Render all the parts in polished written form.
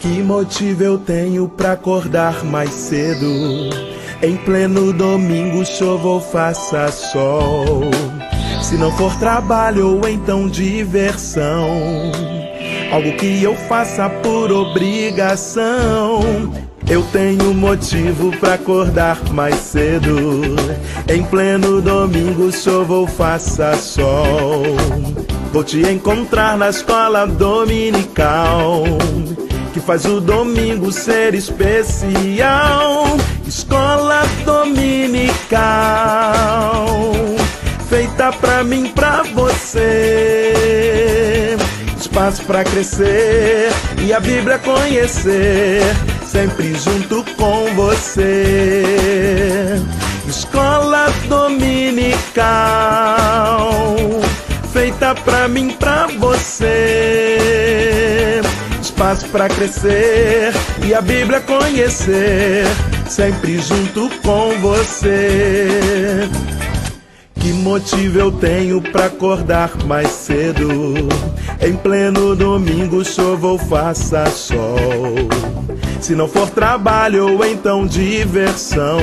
Que motivo eu tenho pra acordar mais cedo? Em pleno domingo, chova ou faça sol. Se não for trabalho ou então diversão, algo que eu faça por obrigação. Eu tenho motivo pra acordar mais cedo. Em pleno domingo, chova ou faça sol. Vou te encontrar na escola dominical, que faz o domingo ser especial. Escola dominical, feita pra mim, pra você. Espaço pra crescer e a Bíblia conhecer, sempre junto com você. Escola dominical, feita pra mim, pra você. Espaço pra crescer e a Bíblia conhecer, sempre junto com você. Que motivo eu tenho pra acordar mais cedo? Em pleno domingo, chova ou faça sol. Se não for trabalho ou então diversão,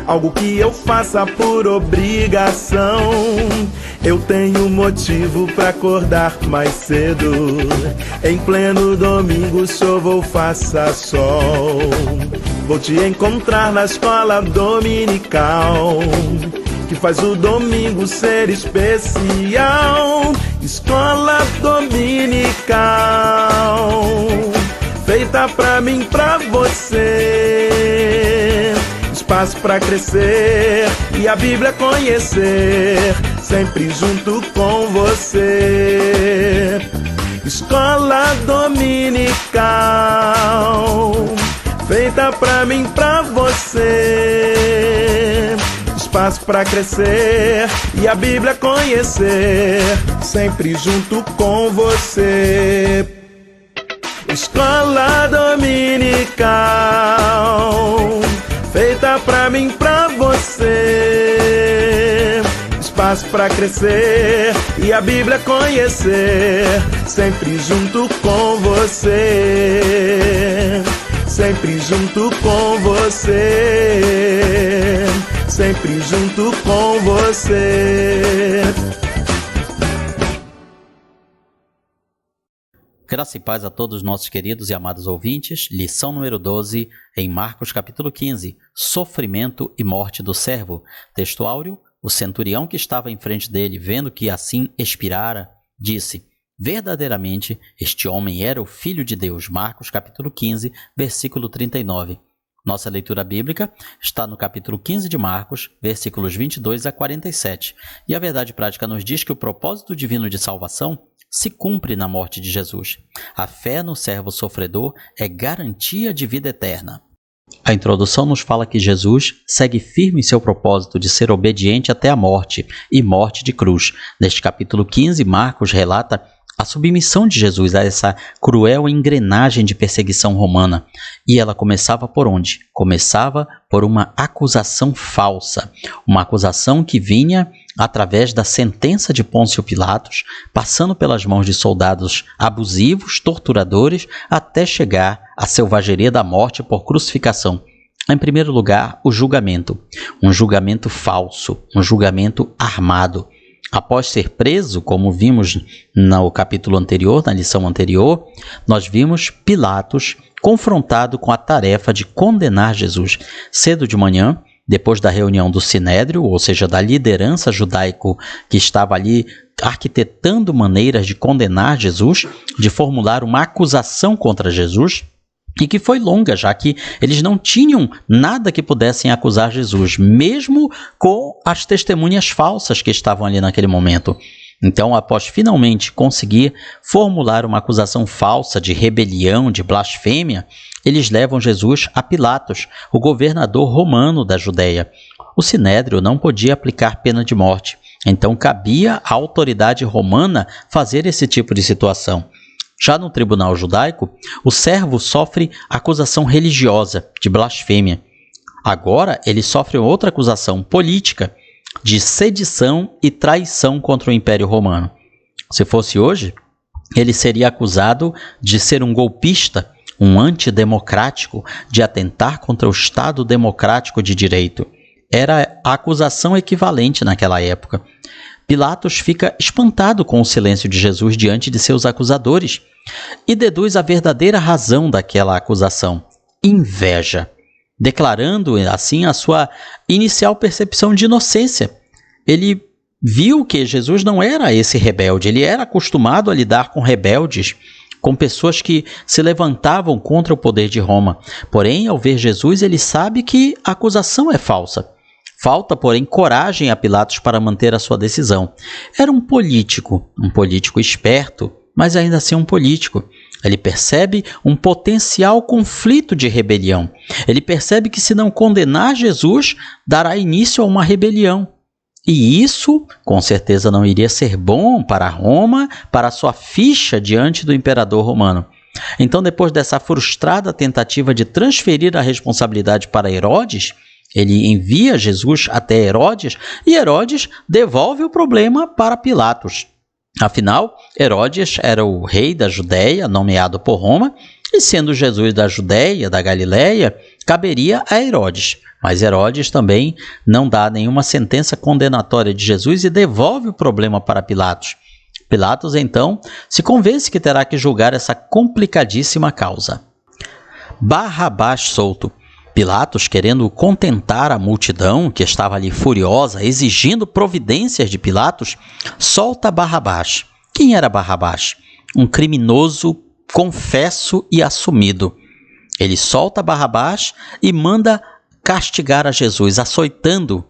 algo que eu faça por obrigação. Eu tenho motivo pra acordar mais cedo. Em pleno domingo, chova ou faça sol. Vou te encontrar na escola dominical, que faz o domingo ser especial. Escola dominical, feita pra mim, pra você. Espaço pra crescer e a Bíblia conhecer, sempre junto com você. Escola dominical, feita pra mim, pra você. Espaço pra crescer e a Bíblia conhecer, sempre junto com você. Escola dominical, feita pra mim, pra você. Espaço pra crescer e a Bíblia conhecer, sempre junto com você. Sempre junto com você. Sempre junto com você. Graça e paz a todos os nossos queridos e amados ouvintes. Lição número 12, em Marcos capítulo 15, sofrimento e morte do servo. Texto áureo: o centurião que estava em frente dele, vendo que assim expirara, disse: verdadeiramente este homem era o Filho de Deus. Marcos capítulo 15, versículo 39. Nossa leitura bíblica está no capítulo 15 de Marcos, versículos 22 a 47. E a verdade prática nos diz que o propósito divino de salvação se cumpre na morte de Jesus. A fé no servo sofredor é garantia de vida eterna. A introdução nos fala que Jesus segue firme em seu propósito de ser obediente até a morte, e morte de cruz. Neste capítulo 15, Marcos relata a submissão de Jesus a essa cruel engrenagem de perseguição romana. E ela começava por onde? Começava por uma acusação falsa. Uma acusação que vinha através da sentença de Pôncio Pilatos, passando pelas mãos de soldados abusivos, torturadores, até chegar à selvageria da morte por crucificação. Em primeiro lugar, o julgamento. Um julgamento falso, um julgamento armado. Após ser preso, como vimos no capítulo anterior, na lição anterior, nós vimos Pilatos confrontado com a tarefa de condenar Jesus. Cedo de manhã, depois da reunião do Sinédrio, ou seja, da liderança judaico que estava ali arquitetando maneiras de condenar Jesus, de formular uma acusação contra Jesus, e que foi longa, já que eles não tinham nada que pudessem acusar Jesus, mesmo com as testemunhas falsas que estavam ali naquele momento. Então, após finalmente conseguir formular uma acusação falsa de rebelião, de blasfêmia, eles levam Jesus a Pilatos, o governador romano da Judéia. O Sinédrio não podia aplicar pena de morte, então cabia à autoridade romana fazer esse tipo de situação. Já no tribunal judaico, o servo sofre acusação religiosa de blasfêmia. Agora ele sofre outra acusação política de sedição e traição contra o Império Romano. Se fosse hoje, ele seria acusado de ser um golpista um antidemocrático, de atentar contra o Estado democrático de direito. Era a acusação equivalente naquela época. Pilatos fica espantado com o silêncio de Jesus diante de seus acusadores e deduz a verdadeira razão daquela acusação: inveja, declarando assim a sua inicial percepção de inocência. Ele viu que Jesus não era esse rebelde, ele era acostumado a lidar com rebeldes, com pessoas que se levantavam contra o poder de Roma. Porém, ao ver Jesus, ele sabe que a acusação é falsa. Falta, porém, coragem a Pilatos para manter a sua decisão. Era um político esperto, mas ainda assim um político. Ele percebe um potencial conflito de rebelião. Ele percebe que, se não condenar Jesus, dará início a uma rebelião. E isso, com certeza, não iria ser bom para Roma, para sua ficha diante do imperador romano. Então, depois dessa frustrada tentativa de transferir a responsabilidade para Herodes, ele envia Jesus até Herodes e Herodes devolve o problema para Pilatos. Afinal, Herodes era o rei da Judéia, nomeado por Roma, e sendo Jesus da Judéia, da Galiléia, caberia a Herodes. Mas Herodes também não dá nenhuma sentença condenatória de Jesus e devolve o problema para Pilatos. Pilatos, então, se convence que terá que julgar essa complicadíssima causa. Barrabás solto. Pilatos, querendo contentar a multidão, que estava ali furiosa, exigindo providências de Pilatos, solta Barrabás. Quem era Barrabás? Um criminoso, confesso e assumido. Ele solta Barrabás e manda castigar a Jesus, açoitando.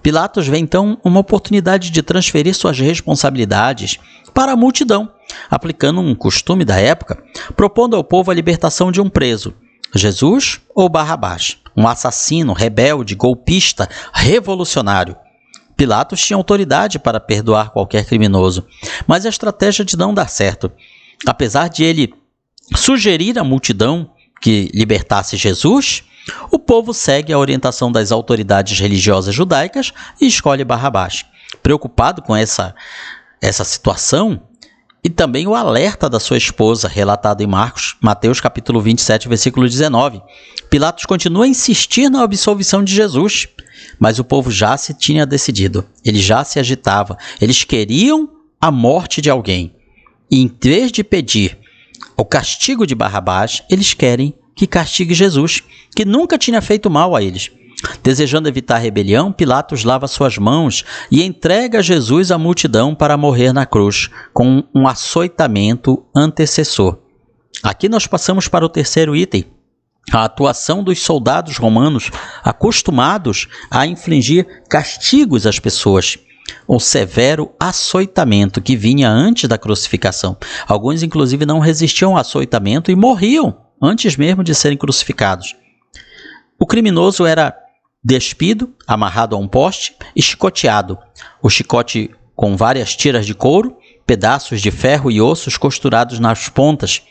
Pilatos vê então uma oportunidade de transferir suas responsabilidades para a multidão, aplicando um costume da época, propondo ao povo a libertação de um preso. Jesus ou Barrabás, um assassino, rebelde, golpista, revolucionário. Pilatos tinha autoridade para perdoar qualquer criminoso, mas a estratégia de não dar certo. Apesar de ele sugerir à multidão que libertasse Jesus, o povo segue a orientação das autoridades religiosas judaicas e escolhe Barrabás. Preocupado com essa situação, e também o alerta da sua esposa, relatado em Mateus capítulo 27, versículo 19. Pilatos continua a insistir na absolvição de Jesus, mas o povo já se tinha decidido. Ele já se agitava. Eles queriam a morte de alguém. E em vez de pedir o castigo de Barrabás, eles querem que castigue Jesus, que nunca tinha feito mal a eles. Desejando evitar a rebelião, Pilatos lava suas mãos e entrega Jesus à multidão para morrer na cruz, com um açoitamento antecessor. Aqui nós passamos para o terceiro item, a atuação dos soldados romanos acostumados a infligir castigos às pessoas. O severo açoitamento que vinha antes da crucificação. Alguns, inclusive, não resistiam ao açoitamento e morriam antes mesmo de serem crucificados. O criminoso era despido, amarrado a um poste e chicoteado. O chicote com várias tiras de couro, pedaços de ferro e ossos costurados nas pontas.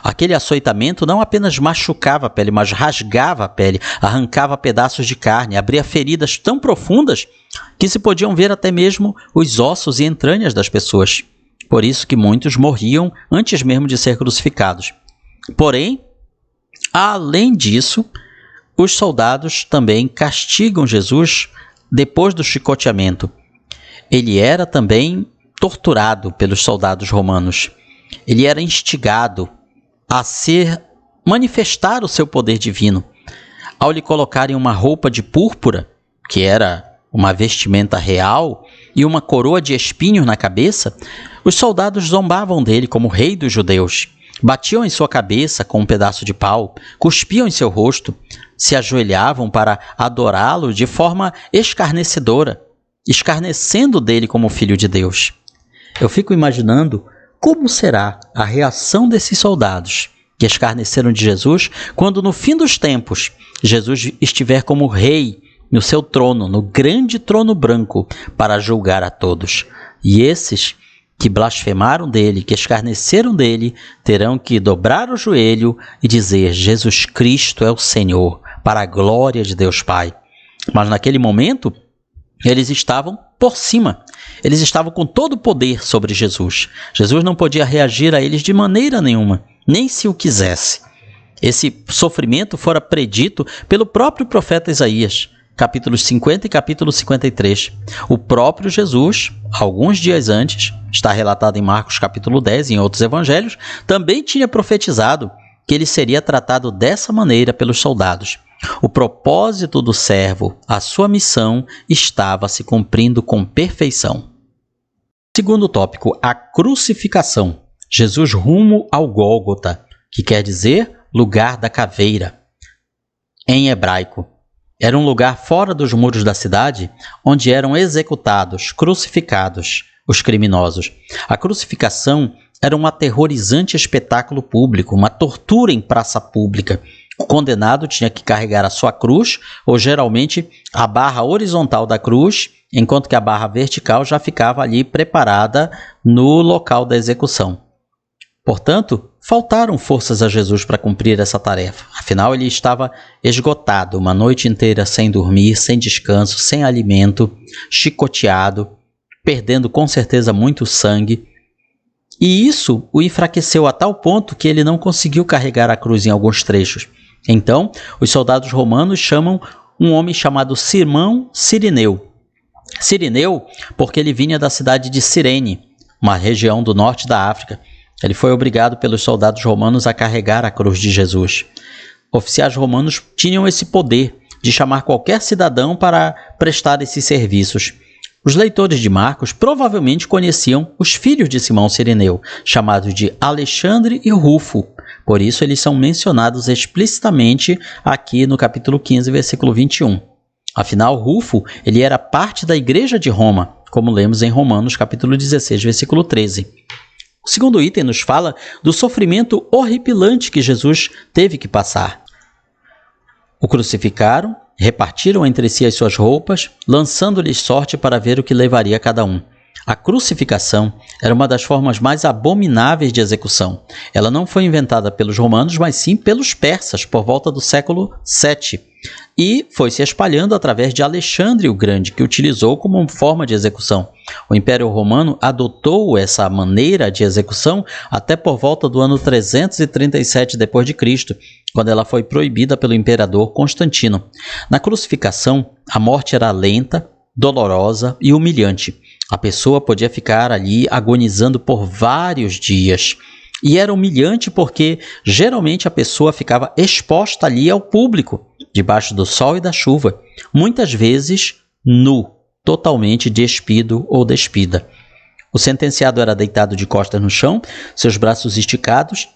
Aquele açoitamento não apenas machucava a pele, mas rasgava a pele, arrancava pedaços de carne, abria feridas tão profundas que se podiam ver até mesmo os ossos e entranhas das pessoas. Por isso que muitos morriam antes mesmo de ser crucificados. Porém, além disso, os soldados também castigam Jesus depois do chicoteamento. Ele era também torturado pelos soldados romanos. Ele era instigado a manifestar o seu poder divino. Ao lhe colocarem uma roupa de púrpura, que era uma vestimenta real, e uma coroa de espinhos na cabeça, os soldados zombavam dele como rei dos judeus. Batiam em sua cabeça com um pedaço de pau, cuspiam em seu rosto, se ajoelhavam para adorá-lo de forma escarnecedora, escarnecendo dele como filho de Deus. Eu fico imaginando como será a reação desses soldados que escarneceram de Jesus quando no fim dos tempos Jesus estiver como rei no seu trono, no grande trono branco, para julgar a todos. E esses que blasfemaram dele, que escarneceram dele, terão que dobrar o joelho e dizer: Jesus Cristo é o Senhor, para a glória de Deus Pai. Mas naquele momento, eles estavam por cima. Eles estavam com todo o poder sobre Jesus. Jesus não podia reagir a eles de maneira nenhuma, nem se o quisesse. Esse sofrimento fora predito pelo próprio profeta Isaías, capítulos 50 e capítulo 53. O próprio Jesus, alguns dias antes, está relatado em Marcos capítulo 10 e em outros evangelhos, também tinha profetizado que ele seria tratado dessa maneira pelos soldados. O propósito do servo, a sua missão, estava se cumprindo com perfeição. Segundo tópico, a crucificação. Jesus rumo ao Gólgota, que quer dizer lugar da caveira, em hebraico. Era um lugar fora dos muros da cidade, onde eram executados, crucificados, os criminosos. A crucificação era um aterrorizante espetáculo público, uma tortura em praça pública. O condenado tinha que carregar a sua cruz, ou geralmente a barra horizontal da cruz, enquanto que a barra vertical já ficava ali preparada no local da execução. Portanto, faltaram forças a Jesus para cumprir essa tarefa. Afinal, ele estava esgotado, uma noite inteira sem dormir, sem descanso, sem alimento, chicoteado, perdendo com certeza muito sangue. E isso o enfraqueceu a tal ponto que ele não conseguiu carregar a cruz em alguns trechos. Então, os soldados romanos chamam um homem chamado Simão Cirineu. Cirineu porque ele vinha da cidade de Cirene, uma região do norte da África. Ele foi obrigado pelos soldados romanos a carregar a cruz de Jesus. Oficiais romanos tinham esse poder de chamar qualquer cidadão para prestar esses serviços. Os leitores de Marcos provavelmente conheciam os filhos de Simão Cirineu, chamados de Alexandre e Rufo. Por isso, eles são mencionados explicitamente aqui no capítulo 15, versículo 21. Afinal, Rufo ele era parte da igreja de Roma, como lemos em Romanos, capítulo 16, versículo 13. O segundo item nos fala do sofrimento horripilante que Jesus teve que passar. O crucificaram, repartiram entre si as suas roupas, lançando-lhes sorte para ver o que levaria cada um. A crucificação era uma das formas mais abomináveis de execução. Ela não foi inventada pelos romanos, mas sim pelos persas, por volta do século VII. E foi se espalhando através de Alexandre o Grande, que utilizou como forma de execução. O Império Romano adotou essa maneira de execução até por volta do ano 337 d.C., quando ela foi proibida pelo imperador Constantino. Na crucificação, a morte era lenta, dolorosa e humilhante. A pessoa podia ficar ali agonizando por vários dias. E era humilhante porque, geralmente, a pessoa ficava exposta ali ao público, debaixo do sol e da chuva, muitas vezes nu, totalmente despido ou despida. O sentenciado era deitado de costas no chão, seus braços esticados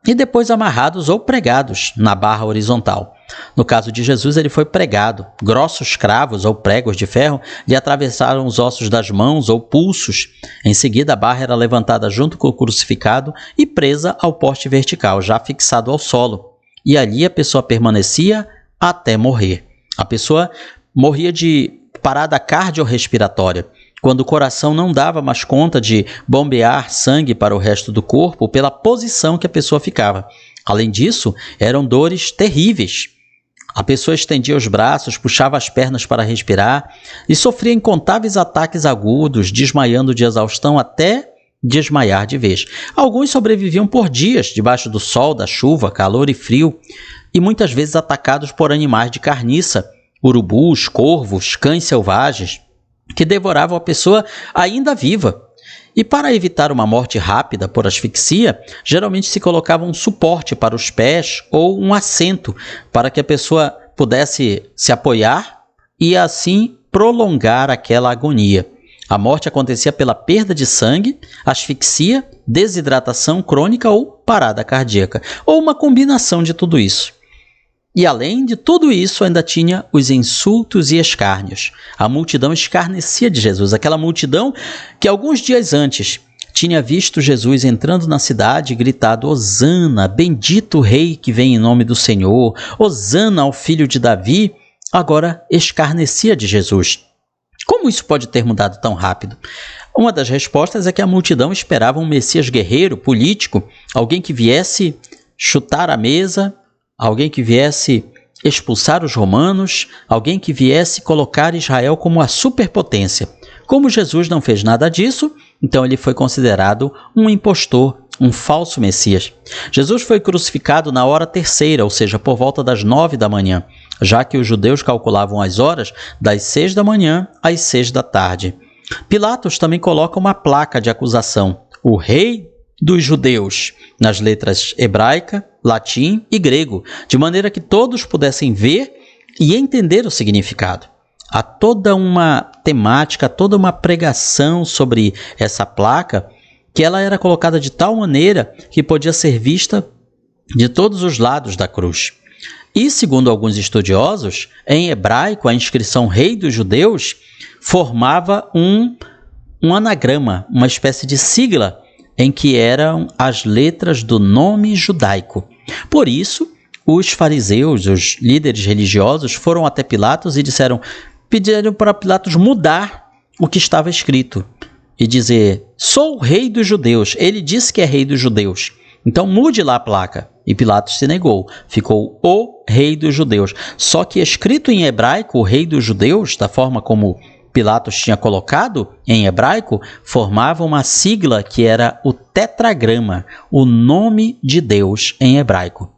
e depois amarrados ou pregados na barra horizontal. No caso de Jesus, ele foi pregado. Grossos cravos ou pregos de ferro lhe atravessaram os ossos das mãos ou pulsos. Em seguida, a barra era levantada junto com o crucificado e presa ao poste vertical, já fixado ao solo. E ali a pessoa permanecia até morrer. A pessoa morria de parada cardiorrespiratória, quando o coração não dava mais conta de bombear sangue para o resto do corpo pela posição que a pessoa ficava. Além disso, eram dores terríveis. A pessoa estendia os braços, puxava as pernas para respirar e sofria incontáveis ataques agudos, desmaiando de exaustão até desmaiar de vez. Alguns sobreviviam por dias, debaixo do sol, da chuva, calor e frio, e muitas vezes atacados por animais de carniça, urubus, corvos, cães selvagens, que devoravam a pessoa ainda viva. E para evitar uma morte rápida por asfixia, geralmente se colocava um suporte para os pés ou um assento para que a pessoa pudesse se apoiar e assim prolongar aquela agonia. A morte acontecia pela perda de sangue, asfixia, desidratação crônica ou parada cardíaca, ou uma combinação de tudo isso. E além de tudo isso, ainda tinha os insultos e escárnios. A multidão escarnecia de Jesus, aquela multidão que alguns dias antes tinha visto Jesus entrando na cidade e gritado: Hosana, bendito o rei que vem em nome do Senhor, Hosana ao filho de Davi, agora escarnecia de Jesus. Como isso pode ter mudado tão rápido? Uma das respostas é que a multidão esperava um Messias guerreiro, político, alguém que viesse chutar a mesa, alguém que viesse expulsar os romanos, alguém que viesse colocar Israel como a superpotência. Como Jesus não fez nada disso, então ele foi considerado um impostor um falso Messias. Jesus foi crucificado na hora terceira, ou seja, por volta das 9 da manhã, já que os judeus calculavam as horas das 6 da manhã às 6 da tarde. Pilatos também coloca uma placa de acusação, o rei dos judeus, nas letras hebraica, latim e grego, de maneira que todos pudessem ver e entender o significado. Há toda uma temática, toda uma pregação sobre essa placa, que ela era colocada de tal maneira que podia ser vista de todos os lados da cruz. E, segundo alguns estudiosos, em hebraico, a inscrição Rei dos Judeus formava um anagrama, uma espécie de sigla, em que eram as letras do nome judaico. Por isso, os fariseus, os líderes religiosos, foram até Pilatos e pediram para Pilatos mudar o que estava escrito e dizer: sou o rei dos judeus. Ele disse que é rei dos judeus. Então mude lá a placa. E Pilatos se negou. Ficou o rei dos judeus. Só que escrito em hebraico, o rei dos judeus, da forma como Pilatos tinha colocado em hebraico, formava uma sigla que era o tetragrama, o nome de Deus em hebraico.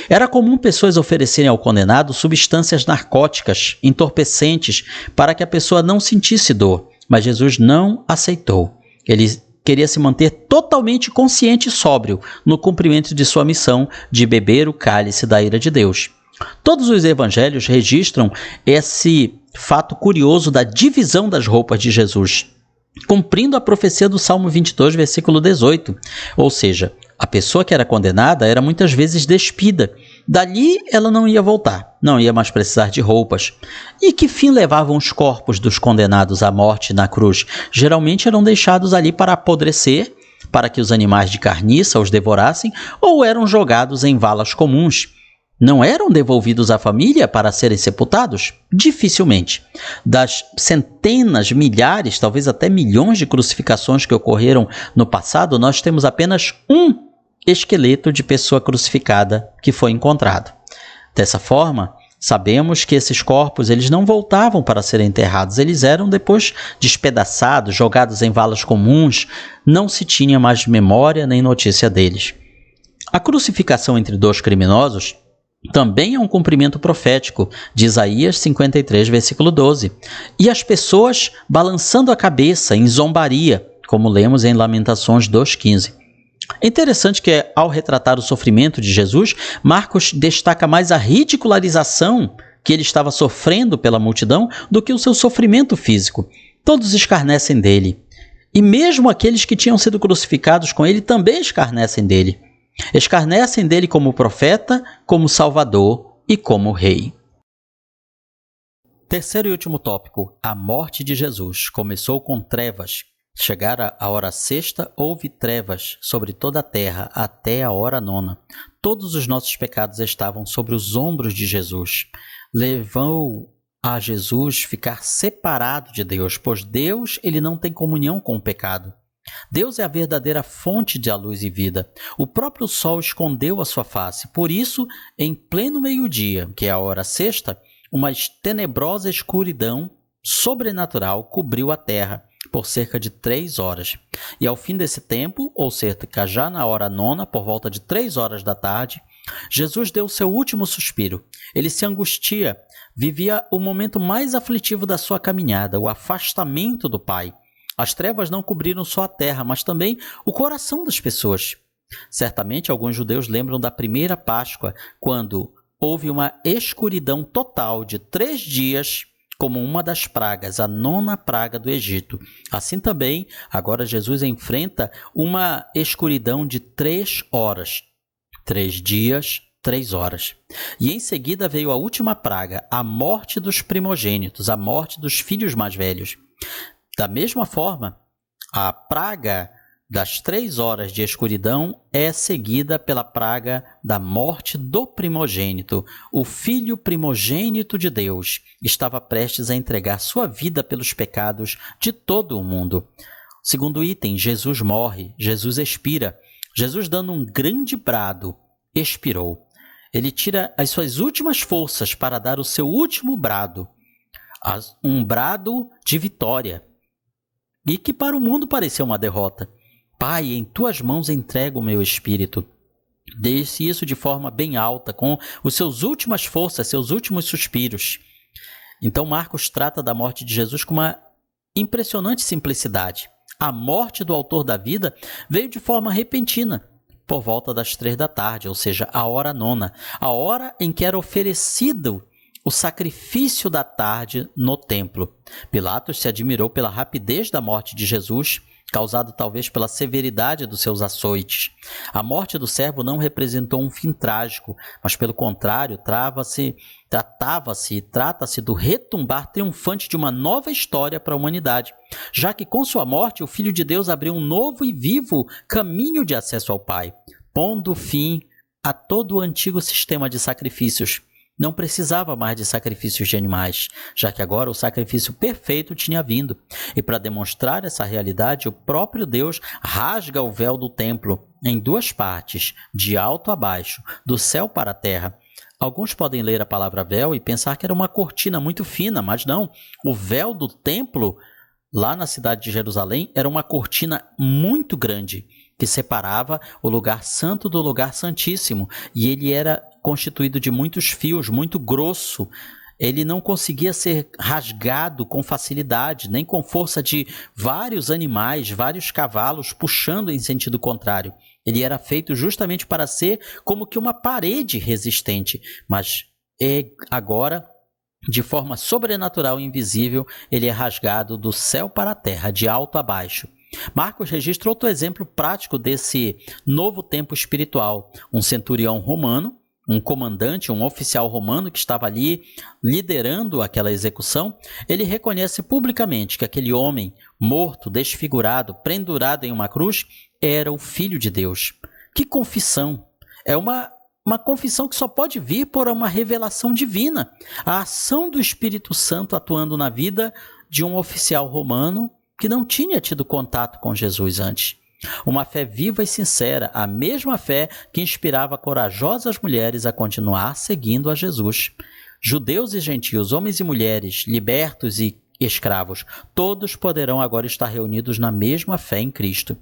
Era comum pessoas oferecerem ao condenado substâncias narcóticas, entorpecentes, para que a pessoa não sentisse dor, mas Jesus não aceitou. Ele queria se manter totalmente consciente e sóbrio no cumprimento de sua missão de beber o cálice da ira de Deus. Todos os evangelhos registram esse fato curioso da divisão das roupas de Jesus, cumprindo a profecia do Salmo 22, versículo 18. Ou seja, a pessoa que era condenada era muitas vezes despida. Dali ela não ia voltar, não ia mais precisar de roupas. E que fim levavam os corpos dos condenados à morte na cruz? Geralmente eram deixados ali para apodrecer, para que os animais de carniça os devorassem, ou eram jogados em valas comuns. Não eram devolvidos à família para serem sepultados? Dificilmente. Das centenas, milhares, talvez até milhões de crucificações que ocorreram no passado, nós temos apenas um esqueleto de pessoa crucificada que foi encontrado. Dessa forma, sabemos que esses corpos eles não voltavam para serem enterrados, eles eram depois despedaçados, jogados em valas comuns, não se tinha mais memória nem notícia deles. A crucificação entre dois criminosos também é um cumprimento profético de Isaías 53, versículo 12. E as pessoas balançando a cabeça em zombaria, como lemos em Lamentações 2,15. É interessante que, ao retratar o sofrimento de Jesus, Marcos destaca mais a ridicularização que ele estava sofrendo pela multidão do que o seu sofrimento físico. Todos escarnecem dele. E mesmo aqueles que tinham sido crucificados com ele também escarnecem dele. Escarnecem dele como profeta, como salvador e como rei. Terceiro e último tópico, a morte de Jesus. Começou com trevas. Chegara a hora sexta, houve trevas sobre toda a terra até a hora nona. Todos os nossos pecados estavam sobre os ombros de Jesus. Levou a Jesus ficar separado de Deus, pois Deus ele não tem comunhão com o pecado. Deus é a verdadeira fonte de luz e vida. O próprio sol escondeu a sua face. Por isso, em pleno meio-dia, que é a hora sexta, uma tenebrosa escuridão sobrenatural cobriu a terra por cerca de 3 horas. E ao fim desse tempo, ou cerca já na hora nona, por volta de 3 horas da tarde, Jesus deu seu último suspiro. Ele se angustia, vivia o momento mais aflitivo da sua caminhada, o afastamento do Pai. As trevas não cobriram só a terra, mas também o coração das pessoas. Certamente alguns judeus lembram da primeira Páscoa, quando houve uma escuridão total de 3 dias, como uma das pragas, a 9ª praga do Egito. Assim também, agora Jesus enfrenta uma escuridão de 3 horas. 3 dias, 3 horas. E em seguida veio a última praga, a morte dos primogênitos, a morte dos filhos mais velhos. Da mesma forma, a praga das 3 horas de escuridão é seguida pela praga da morte do primogênito. O filho primogênito de Deus estava prestes a entregar sua vida pelos pecados de todo o mundo. Segundo item, Jesus morre, Jesus expira. Jesus, dando um grande brado, expirou. Ele tira as suas últimas forças para dar o seu último brado, um brado de vitória, e que para o mundo pareceu uma derrota. Pai, em tuas mãos entrego o meu espírito. Disse isso de forma bem alta, com os seus últimas forças, seus últimos suspiros. Então Marcos trata da morte de Jesus com uma impressionante simplicidade. A morte do autor da vida veio de forma repentina, por volta das 3 da tarde, ou seja, a hora nona, a hora em que era oferecido o sacrifício da tarde no templo. Pilatos se admirou pela rapidez da morte de Jesus, causado talvez pela severidade dos seus açoites. A morte do servo não representou um fim trágico, mas pelo contrário, trata-se do retumbar triunfante de uma nova história para a humanidade, já que com sua morte o Filho de Deus abriu um novo e vivo caminho de acesso ao Pai, pondo fim a todo o antigo sistema de sacrifícios. Não precisava mais de sacrifícios de animais, já que agora o sacrifício perfeito tinha vindo. E para demonstrar essa realidade, o próprio Deus rasga o véu do templo em 2 partes, de alto a baixo, do céu para a terra. Alguns podem ler a palavra véu e pensar que era uma cortina muito fina, mas não. O véu do templo, lá na cidade de Jerusalém, era uma cortina muito grande, que separava o lugar santo do lugar santíssimo, e ele era constituído de muitos fios, muito grosso. Ele não conseguia ser rasgado com facilidade, nem com força de vários animais, vários cavalos puxando em sentido contrário. Ele era feito justamente para ser como que uma parede resistente, mas agora, de forma sobrenatural e invisível, ele é rasgado do céu para a terra, de alto a baixo. Marcos registra outro exemplo prático desse novo tempo espiritual. Um centurião romano, um comandante, um oficial romano que estava ali liderando aquela execução, ele reconhece publicamente que aquele homem morto, desfigurado, pendurado em uma cruz, era o Filho de Deus. Que confissão! É uma confissão que só pode vir por uma revelação divina. A ação do Espírito Santo atuando na vida de um oficial romano que não tinha tido contato com Jesus antes. Uma fé viva e sincera, a mesma fé que inspirava corajosas mulheres a continuar seguindo a Jesus. Judeus e gentios, homens e mulheres, libertos e escravos, todos poderão agora estar reunidos na mesma fé em Cristo.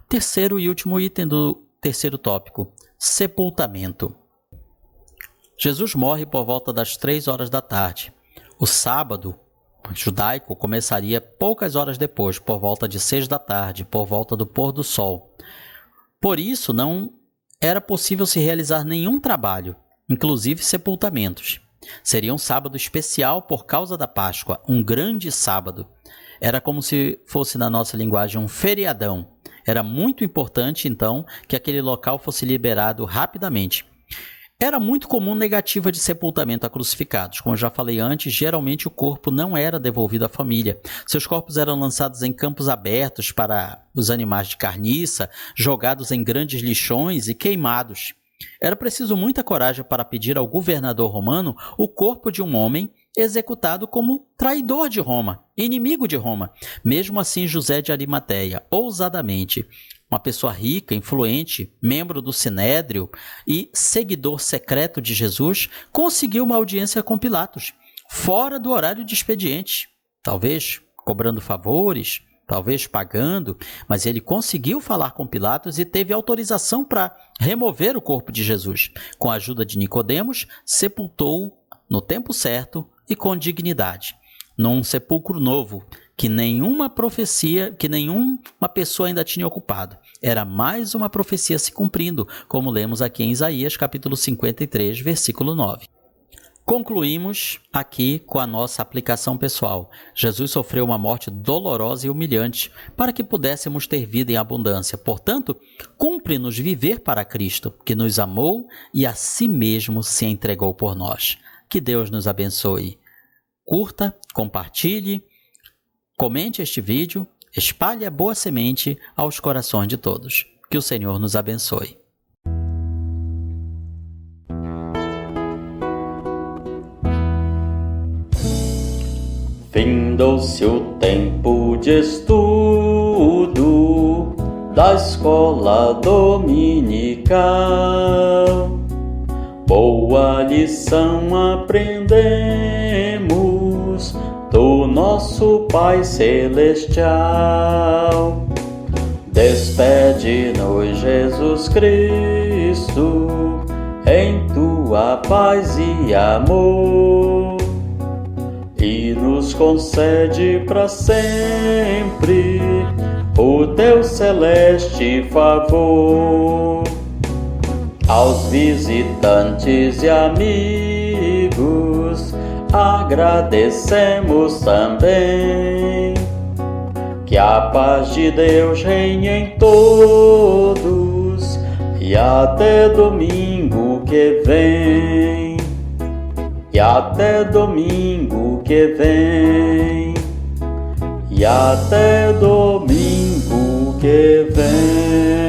Terceiro e último item do terceiro tópico: sepultamento. Jesus morre por volta das 3 horas da tarde. O sábado judaico começaria poucas horas depois, por volta de 6 da tarde, por volta do pôr do sol. Por isso, não era possível se realizar nenhum trabalho, inclusive sepultamentos. Seria um sábado especial por causa da Páscoa, um grande sábado. Era como se fosse, na nossa linguagem, um feriadão. Era muito importante, então, que aquele local fosse liberado rapidamente. Era muito comum negativa de sepultamento a crucificados. Como eu já falei antes, geralmente o corpo não era devolvido à família. Seus corpos eram lançados em campos abertos para os animais de carniça, jogados em grandes lixões e queimados. Era preciso muita coragem para pedir ao governador romano o corpo de um homem executado como traidor de Roma, inimigo de Roma. Mesmo assim, José de Arimateia, ousadamente, uma pessoa rica, influente, membro do Sinédrio e seguidor secreto de Jesus, conseguiu uma audiência com Pilatos, fora do horário de expediente, talvez cobrando favores, talvez pagando, mas ele conseguiu falar com Pilatos e teve autorização para remover o corpo de Jesus. Com a ajuda de Nicodemos, sepultou-o no tempo certo e com dignidade, num sepulcro novo, que nenhuma pessoa ainda tinha ocupado. Era mais uma profecia se cumprindo, como lemos aqui em Isaías, capítulo 53, versículo 9. Concluímos aqui com a nossa aplicação pessoal. Jesus sofreu uma morte dolorosa e humilhante para que pudéssemos ter vida em abundância. Portanto, cumpre-nos viver para Cristo, que nos amou e a si mesmo se entregou por nós. Que Deus nos abençoe. Curta, compartilhe, comente este vídeo, espalhe a boa semente aos corações de todos. Que o Senhor nos abençoe. Findou-se o tempo de estudo da escola dominical. Boa lição aprendemos do nosso Pai Celestial. Despede-nos, Jesus Cristo, em tua paz e amor, e nos concede para sempre o teu celeste favor. Aos visitantes e amigos agradecemos também. Que a paz de Deus reine em todos e até domingo que vem. E até domingo que vem. E até domingo que vem.